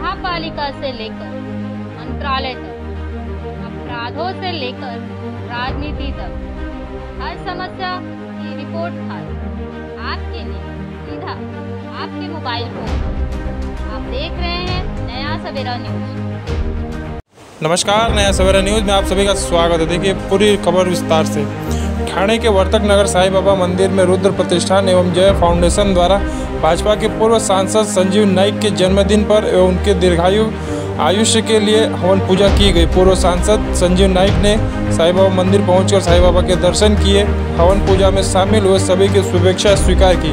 महापालिका से लेकर मंत्रालय तक, अपराधों से लेकर राजनीति तक, हर समस्या की रिपोर्ट कार्ड आपके लिए सीधा आपके मोबाइल फोन। आप देख रहे हैं नया सवेरा न्यूज। नमस्कार, नया सवेरा न्यूज़ में आप सभी का स्वागत है। देखिए पूरी खबर विस्तार से। ठाणे के वर्तक नगर साईं बाबा मंदिर में रुद्र प्रतिष्ठान एवं जय फाउंडेशन द्वारा भाजपा के पूर्व सांसद संजीव नाइक के जन्मदिन पर एवं उनके दीर्घायु आयुष्य के लिए हवन पूजा की गई। पूर्व सांसद संजीव नाइक ने साईं बाबा मंदिर पहुंचकर साईं बाबा के दर्शन किए। हवन पूजा में शामिल हुए सभी की शुभेच्छा स्वीकार की।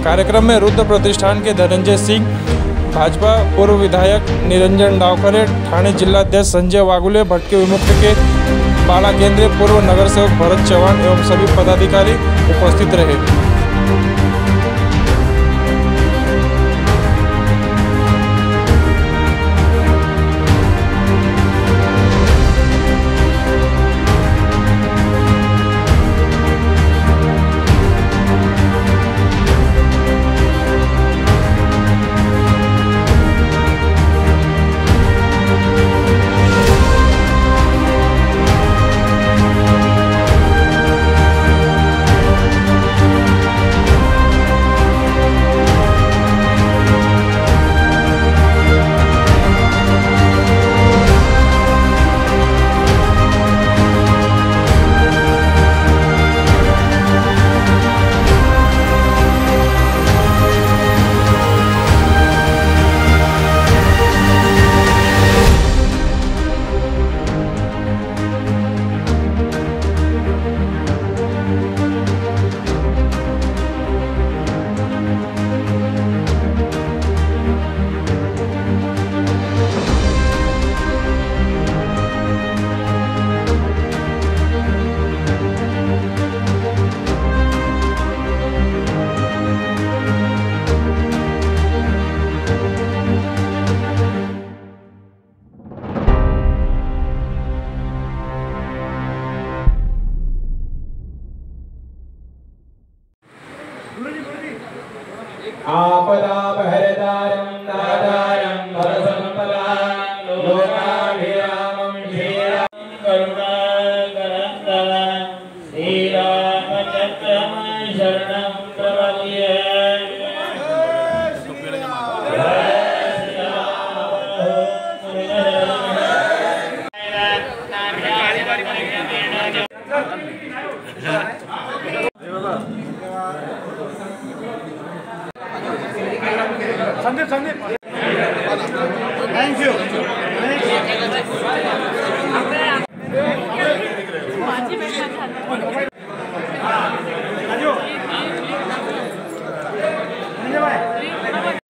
कार्यक्रम में रुद्र प्रतिष्ठान के धनंजय सिंह, भाजपा पूर्व विधायक निरंजन डावखरे, ठाणे जिलाध्यक्ष संजय वागुले, भटके विमुक्त के बाला केंद्रीय पूर्व नगर सेवक भरत चौहान एवं सभी पदाधिकारी उपस्थित रहे। आपदापहरतारं दातारं भरसम्पदां लोकाभिरामं श्रीरामं करुणाकरं श्रीरामचन्द्रं शरणं प्रपद्ये। Sandeep thank you.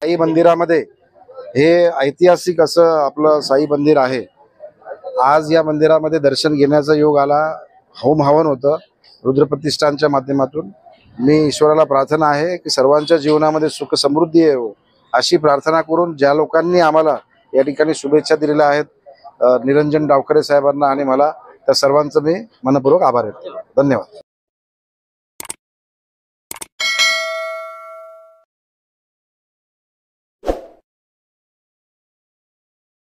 साई मंदिरामध्ये हे ऐतिहासिक असं आपलं साई मंदिर आहे। आज या मंदिरामध्ये दर्शन घेण्याचा योग आला। होम हवन होतं रुद्र प्रतिष्ठानच्या माध्यमातून। मी ईश्वराला प्रार्थना आहे की सर्वांच्या जीवनामध्ये सुख समृद्धी येवो अशी प्रार्थना करून ज्या लोकांनी आम्हाला या ठिकाणी शुभेच्छा दिलेल्या आहेत, निरंजन डावखरे साहेबांना आणि मला, त्या सर्वांचं मी मनपूर्वक आभार व्यक्त करतो। धन्यवाद।